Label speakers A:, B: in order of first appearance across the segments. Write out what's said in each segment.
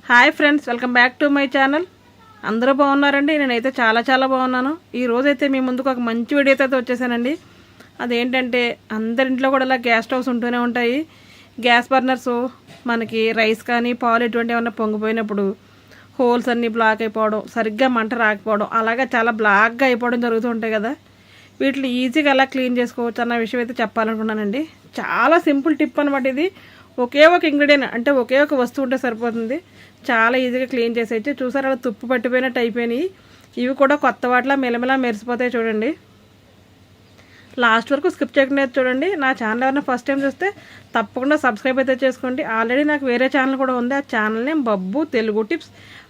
A: Hi friends, welcome back to my channel. అందరూ బాగున్నారండి. నేనైతే చాలా బాగున్నాను. ఈ రోజైతే మీ ముందుకు ఒక మంచి వీడియోతో అయితే వచ్చేసానండి. అదేంటంటే అందరింట్లో కూడా ఇలా గ్యాస్ స్టవ్స్ ఉంటూనే ఉంటాయి. గ్యాస్ బర్నర్స్ మనకి రైస్ కానీ పాలు ఇటువంటి ఏమన్నా పొంగిపోయినప్పుడు హోల్స్ అన్నీ బ్లాక్ అయిపోవడం, సరిగ్గా మంట రాకపోవడం, అలాగే చాలా బ్లాక్గా అయిపోవడం జరుగుతూ ఉంటాయి కదా. వీటిని ఈజీగా ఎలా క్లీన్ చేసుకోవచ్చు అన్న విషయం అయితే చెప్పాలనుకున్నానండి. చాలా సింపుల్ టిప్ అనమాట ఇది. ఒకే ఒక ఇంగ్రీడియంట్ అంటే ఒకే ఒక వస్తువు ఉంటే సరిపోతుంది. చాలా ఈజీగా క్లీన్ చేసేయచ్చు. చూసారు అలా తుప్పు పట్టిపోయినట్టు అయిపోయినాయి. ఇవి కూడా కొత్త వాటిలా మెలమెలా మెరిసిపోతాయి చూడండి. లాస్ట్ వరకు స్కిప్ చేయకుండా చూడండి. నా ఛానల్ ఎవరైనా ఫస్ట్ టైం చూస్తే తప్పకుండా సబ్స్క్రైబ్ అయితే చేసుకోండి. ఆల్రెడీ నాకు వేరే ఛానల్ కూడా ఉంది. ఆ channel name Babbu Telugu tips.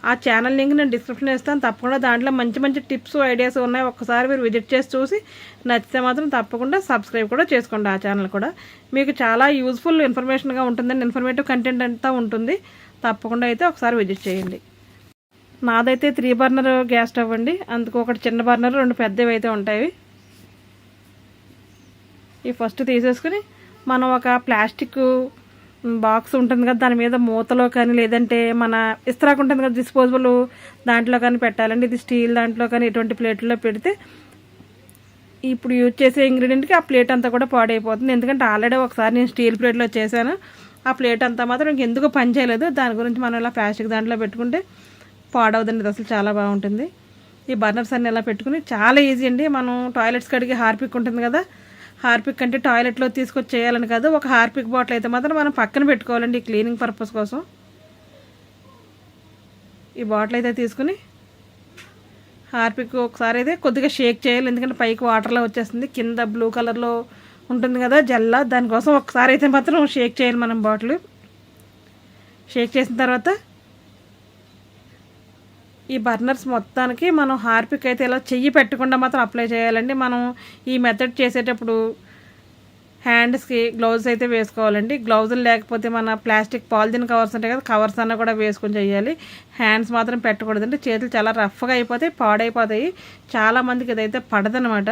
A: ఆ ఛానల్ లింక్ నేను డిస్క్రిప్షన్ ఇస్తాను. తప్పకుండా దాంట్లో మంచి టిప్స్ ఐడియాస్ ఉన్నాయి. ఒక్కసారి మీరు విజిట్ చేసి చూసి నచ్చితే మాత్రం తప్పకుండా సబ్స్క్రైబ్ కూడా చేసుకోండి. ఆ ఛానల్ కూడా మీకు చాలా యూజ్ఫుల్ ఇన్ఫర్మేషన్గా ఉంటుందండి. ఇన్ఫర్మేటివ్ కంటెంట్ అంతా ఉంటుంది. తప్పకుండా అయితే ఒకసారి విజిట్ చేయండి. నాదైతే 3 బర్నర్ గ్యాస్ స్టవ్ అండి. అందుకు ఒకటి చిన్న బర్నర్, 2 పెద్దవి అయితే ఉంటాయి. ఈ ఫస్ట్ తీసేసుకుని మనం ఒక ప్లాస్టిక్ బాక్స్ ఉంటుంది కదా, దాని మీద మూతలో కానీ లేదంటే మన ఇస్త్రాకు ఉంటుంది కదా డిస్పోజబుల్, దాంట్లో కానీ పెట్టాలండి. ఇది స్టీల్ దాంట్లో కానీ ఎటువంటి ప్లేట్లో పెడితే ఇప్పుడు యూజ్ చేసే ఇంగ్రీడియంట్కి ఆ ప్లేట్ అంతా కూడా పాడైపోతుంది. ఎందుకంటే ఆల్రెడీ ఒకసారి నేను స్టీల్ ప్లేట్లో చేశాను. ఆ ప్లేట్ అంతా మాత్రం ఇంకెందుకు పని చేయలేదు. దాని గురించి మనం ఇలా ప్లాస్టిక్ దాంట్లో పెట్టుకుంటే పాడవదండి. ఇది అసలు చాలా బాగుంటుంది. ఈ బర్నర్స్ అన్నీ ఇలా పెట్టుకుని చాలా ఈజీ అండి. మనం టాయిలెట్స్ కడిగి హార్పిక్ ఉంటుంది కదా, హార్పిక్ అంటే టాయిలెట్లో తీసుకొచ్చి చేయాలని కాదు. ఒక హార్పిక్ బాటిల్ అయితే మాత్రం మనం పక్కన పెట్టుకోవాలండి ఈ క్లీనింగ్ పర్పస్ కోసం. ఈ బాటిల్ అయితే తీసుకుని హార్పిక్ ఒకసారి అయితే కొద్దిగా షేక్ చేయాలి. ఎందుకంటే పైకి వాటర్లో వచ్చేస్తుంది, కింద బ్లూ కలర్లో ఉంటుంది కదా జల్ల, దానికోసం ఒకసారి అయితే మాత్రం షేక్ చేయాలి మనం బాటిల్. షేక్ చేసిన తర్వాత ఈ బర్నర్స్ మొత్తానికి మనం హార్పిక్ అయితే ఇలా చెయ్యి పెట్టకుండా మాత్రం అప్లై చేయాలండి. మనం ఈ మెథడ్ చేసేటప్పుడు హ్యాండ్స్కి గ్లౌజ్ అయితే వేసుకోవాలండి. గ్లౌజులు లేకపోతే మన ప్లాస్టిక్ పాలిథిన్ కవర్స్ ఉంటాయి కదా, కవర్స్ అన్న కూడా వేసుకొని చేయాలి. హ్యాండ్స్ మాత్రం పెట్టకూడదండి. చేతులు చాలా రఫ్గా అయిపోతాయి, పాడైపోతాయి. చాలామందికి ఇదైతే పడదనమాట.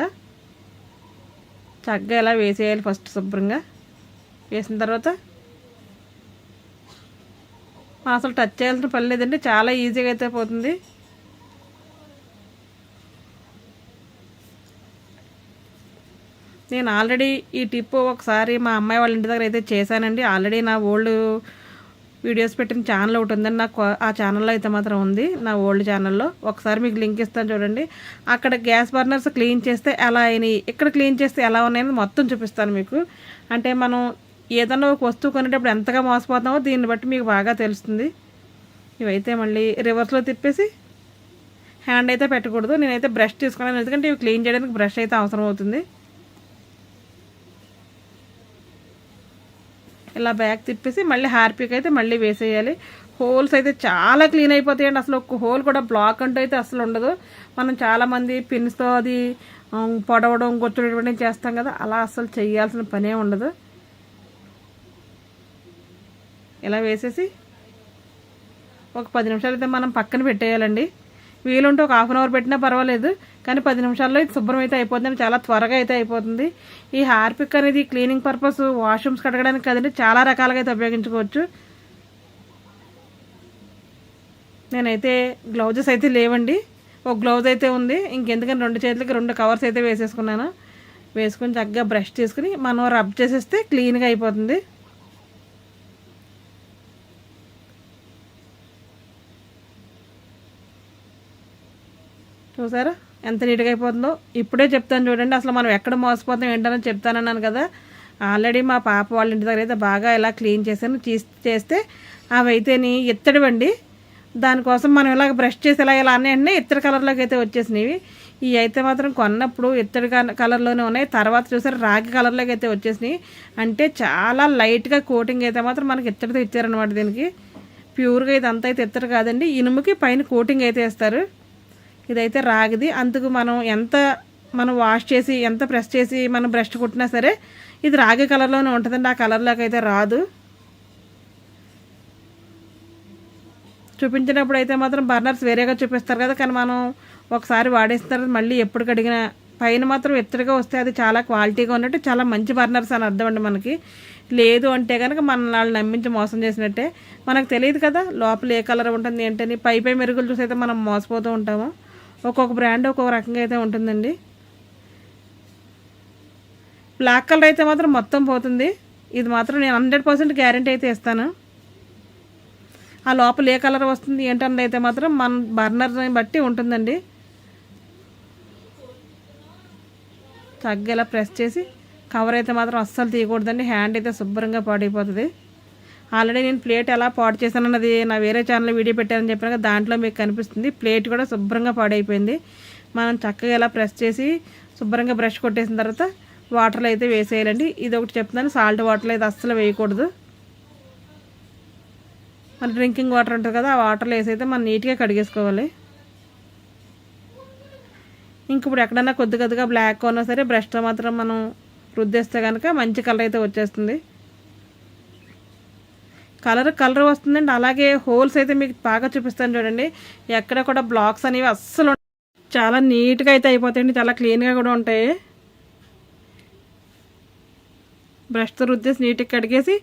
A: చక్కగా ఇలా వేసేయాలి. ఫస్ట్ శుభ్రంగా వేసిన తర్వాత మనం అసలు టచ్ చేయాల్సిన పని లేదండి. చాలా ఈజీగా అయితే పోతుంది. నేను ఆల్రెడీ ఈ టిప్ ఒకసారి మా అమ్మాయి వాళ్ళ ఇంటి దగ్గర అయితే చేశానండి. ఆల్రెడీ నా ఓల్డ్ వీడియోస్ పెట్టిన ఛానల్ ఒకటి ఉందండి. నాకు ఆ ఛానల్లో అయితే మాత్రం ఉంది, నా ఓల్డ్ ఛానల్లో. ఒకసారి మీకు లింక్ ఇస్తాను చూడండి. అక్కడ గ్యాస్ బర్నర్స్ క్లీన్ చేస్తే ఎలా అయినాయి, ఇక్కడ క్లీన్ చేస్తే ఎలా ఉన్నాయని మొత్తం చూపిస్తాను మీకు. అంటే మనం ఏదన్నా ఒక వస్తువు కొనేటప్పుడు ఎంతగా మోసపోతామో దీన్ని బట్టి మీకు బాగా తెలుస్తుంది. ఇవైతే మళ్ళీ రివర్స్లో తిప్పేసి హ్యాండ్ అయితే పెట్టకూడదు. నేనైతే బ్రష్ తీసుకున్నాను, ఎందుకంటే ఇవి క్లీన్ చేయడానికి బ్రష్ అయితే అవసరం అవుతుంది. ఇలా బ్యాక్ తిప్పేసి మళ్ళీ హార్పిక్ అయితే మళ్ళీ వేసేయాలి. హోల్స్ అయితే చాలా క్లీన్ అయిపోతాయండి. అసలు ఒక హోల్ కూడా బ్లాక్ అంటూ అయితే అసలు ఉండదు. మనం చాలామంది పిన్స్తో అది పొడవడం, గొచ్చడం చేస్తాం కదా, అలా అసలు చేయాల్సిన పనే ఉండదు. ఇలా వేసేసి ఒక 10 నిమిషాలు అయితే మనం పక్కన పెట్టేయాలండి. వీలుంటే ఒక హాఫ్ అన్ అవర్ పెట్టినా పర్వాలేదు, కానీ 10 నిమిషాల్లో ఇది శుభ్రం అయితే అయిపోతుంది. చాలా త్వరగా అయితే అయిపోతుంది. ఈ హార్పిక్ అనేది క్లీనింగ్ పర్పస్ వాష్రూమ్స్ కడగడానికి కదండి, చాలా రకాలుగా అయితే ఉపయోగించుకోవచ్చు. నేనైతే గ్లౌజెస్ అయితే లేవండి, ఒక గ్లౌజ్ అయితే ఉంది. ఇంకెందుకని 2 చేతులకి 2 కవర్స్ అయితే వేసేసుకున్నాను. వేసుకుని చక్కగా బ్రష్ తీసుకుని మనం రబ్ చేసేస్తే క్లీన్గా అయిపోతుంది. చూసారా ఎంత నీట్గా అయిపోతుందో. ఇప్పుడే చెప్తాను చూడండి, అసలు మనం ఎక్కడ మోసపోతాం ఏంటని చెప్తానన్నాను కదా. ఆల్రెడీ మా పాప వాళ్ళ ఇంటి దగ్గర అయితే బాగా ఇలా క్లీన్ చేశాను. చేస్తే అవి అయితేని ఇత్తడివండి. దానికోసం మనం ఇలాగ బ్రష్ చేసి ఇలా అన్నీ ఇత్తడి కలర్లోకి అయితే వచ్చేసినవి. ఇవి అయితే మాత్రం కొన్నప్పుడు ఇత్తడి కలర్లోనే ఉన్నాయి. తర్వాత చూసారు రాగి కలర్లోకి అయితే వచ్చేసినాయి. అంటే చాలా లైట్గా కోటింగ్ అయితే మాత్రం మనకి ఇత్తడితో ఇచ్చారనమాట. దీనికి ప్యూర్గా ఇదంతా అయితే ఇత్తడి కాదండి, ఇనుముకి పైన కోటింగ్ అయితే వేస్తారు. ఇదైతే రాగిది. అందుకు మనం వాష్ చేసి ఎంత ప్రెస్ చేసి మనం బ్రష్ కుట్టినా సరే ఇది రాగి కలర్లోనే ఉంటుందండి. ఆ కలర్లోకి అయితే రాదు. చూపించినప్పుడు అయితే మాత్రం బర్నర్స్ వేరేగా చూపిస్తారు కదా, కానీ మనం ఒకసారి వాడేసిన తర్వాత మళ్ళీ ఎప్పుడు కడిగినా పైన మాత్రం ఎత్తుగా వస్తే అది చాలా క్వాలిటీగా ఉన్నట్టు చాలా మంచి బర్నర్స్ అని అర్థం అండి మనకి. లేదు అంటే కనుక మన వాళ్ళు నమ్మించి మోసం చేసినట్టే. మనకు తెలియదు కదా లోపల ఏ కలర్ ఉంటుంది ఏంటని. పై మెరుగులు చూసి అయితే మనం మోసపోతూ ఉంటాము. ఒక్కొక్క బ్రాండ్ ఒక్కొక్క రకంగా అయితే ఉంటుందండి. బ్లాక్ కలర్ అయితే మాత్రం మొత్తం పోతుంది. ఇది మాత్రం నేను 100% గ్యారెంటీ అయితే ఇస్తాను. ఆ లోపల ఏ కలర్ వస్తుంది ఏంటన్నది అయితే మాత్రం మన బర్నర్ని బట్టి ఉంటుందండి. చక్కగా ప్రెస్ చేసి కవర్ అయితే మాత్రం అస్సలు తీయకూడదండి. హ్యాండ్ అయితే శుభ్రంగా పాడైపోతుంది. ఆల్రెడీ నేను ప్లేట్ ఎలా పాడు చేశానన్నది నా వేరే ఛానల్లో వీడియో పెట్టానని చెప్పాను కదా, దాంట్లో మీకు కనిపిస్తుంది. ప్లేట్ కూడా శుభ్రంగా పాడైపోయింది. మనం చక్కగా ఇలా ప్రెస్ చేసి శుభ్రంగా బ్రష్ కొట్టేసిన తర్వాత వాటర్లో అయితే వేసేయాలండి. ఇది ఒకటి చెప్తున్నాను, సాల్ట్ వాటర్లో అయితే అస్సలు వేయకూడదు. మన డ్రింకింగ్ వాటర్ ఉంటుంది కదా, ఆ వాటర్లో వేసి అయితే మనం నీట్గా కడిగేసుకోవాలి. ఇంక ఇప్పుడు ఎక్కడన్నా కొద్దిగా బ్లాక్ ఉన్నా సరే బ్రష్తో మాత్రం మనం రుద్దేస్తే కనుక మంచి కలర్ అయితే వచ్చేస్తుంది. కలర్ వస్తుందండి. అలాగే హోల్స్ అయితే మీకు బాగా చూపిస్తాను చూడండి. ఎక్కడ కూడా బ్లాక్స్ అనేవి అస్సలు చాలా నీట్గా అయితే అయిపోతాయండి. చాలా క్లీన్గా కూడా ఉంటాయి. బ్రష్తో రుద్దేసి నీట్గా కడిగేసి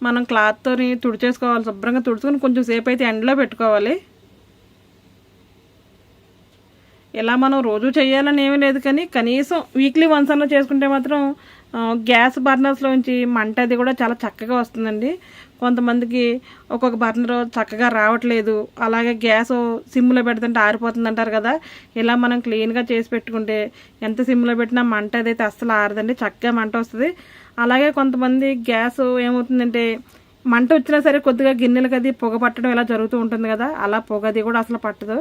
A: మనం క్లాత్తో తుడిచేసుకోవాలి. శుభ్రంగా తుడుచుకొని కొంచెం సేపు అయితే ఎండలో పెట్టుకోవాలి. ఇలా మనం రోజు చేయాలని ఏమీ లేదు, కానీ కనీసం వీక్లీ వన్స్ అన్న చేసుకుంటే మాత్రం గ్యాస్ బర్నర్స్లోంచి మంట అది కూడా చాలా చక్కగా వస్తుందండి. కొంతమందికి ఒక్కొక్క బర్నర్ చక్కగా రావట్లేదు, అలాగే గ్యాస్ సిమ్లో పెడుతుంటే ఆరిపోతుంది అంటారు కదా. ఇలా మనం క్లీన్గా చేసి పెట్టుకుంటే ఎంత సిమ్లో పెట్టినా మంట అదైతే అస్సలు ఆరదండి, చక్కగా మంట వస్తుంది. అలాగే కొంతమంది గ్యాస్ ఏమవుతుందంటే మంట వచ్చినా సరే కొద్దిగా గిన్నెలకు అది పొగ పట్టడం ఇలా జరుగుతూ ఉంటుంది కదా, అలా పొగ అది కూడా అసలు పట్టదు.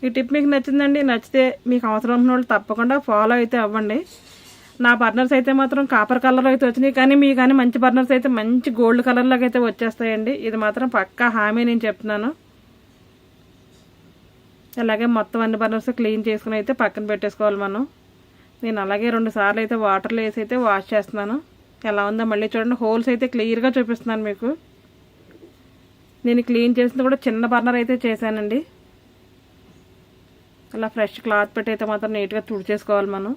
A: ఈ టిప్ మీకు నచ్చిందండి. నచ్చితే మీకు అవసరం ఉన్న వాళ్ళు తప్పకుండా ఫాలో అయితే అవ్వండి. నా బర్నర్స్ అయితే మాత్రం కాపర్ కలర్ అయితే వచ్చినాయి, కానీ మీ కానీ మంచి బర్నర్స్ అయితే మంచి గోల్డ్ కలర్లోకి అయితే వచ్చేస్తాయండి. ఇది మాత్రం పక్కా హామీ నేను చెప్తున్నాను. అలాగే మొత్తం అన్ని బర్నర్స్ క్లీన్ చేసుకుని అయితే పక్కన పెట్టేసుకోవాలి మనం. నేను అలాగే 2 సార్లు అయితే వాటర్లో వేసి అయితే వాష్ చేస్తున్నాను. ఎలా ఉందో మళ్ళీ చూడండి. హోల్స్ అయితే క్లియర్గా చూపిస్తున్నాను మీకు. నేను క్లీన్ చేసింది కూడా చిన్న బర్నర్ అయితే చేశానండి. అలా ఫ్రెష్ క్లాత్ పెట్టి అయితే మాత్రం నీట్గా తుడిచేసుకోవాలి మనం.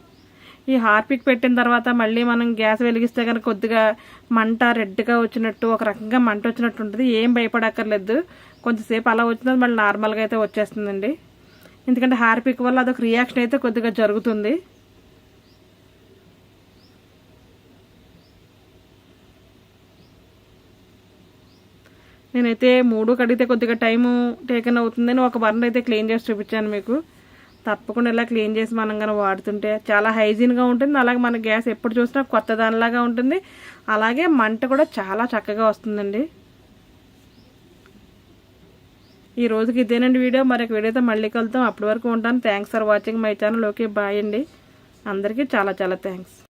A: ఈ హార్పిక్ పెట్టిన తర్వాత మళ్ళీ మనం గ్యాస్ వెలిగిస్తే కనుక కొద్దిగా మంట రెడ్గా వచ్చినట్టు ఒక రకంగా మంట వచ్చినట్టు ఉంటుంది. ఏం భయపడక్కర్లేదు, కొంచెంసేపు అలా వచ్చినది మళ్ళీ నార్మల్గా అయితే వచ్చేస్తుందండి. ఎందుకంటే హార్పిక్ వల్ల అదొక రియాక్షన్ అయితే కొద్దిగా జరుగుతుంది. నేనైతే 3 కడిగితే కొద్దిగా టైము టేకన్ అవుతుందని ఒక బర్నర్ అయితే క్లీన్ చేసి చూపించాను మీకు. తప్పకుండా ఇలా క్లీన్ చేసి మనం కానీ వాడుతుంటే చాలా హైజీన్గా ఉంటుంది. అలాగే మన గ్యాస్ ఎప్పుడు చూసినా కొత్త దానిలాగా ఉంటుంది. అలాగే మంట కూడా చాలా చక్కగా వస్తుందండి. ఈ రోజుకి ఇదేనండి వీడియో. మరొక వీడియోతో మళ్ళీ కలుద్దాం. అప్పటి వరకు ఉంటాను. Thanks for watching my channel. Okay, bye అండి. అందరికీ చాలా థ్యాంక్స్.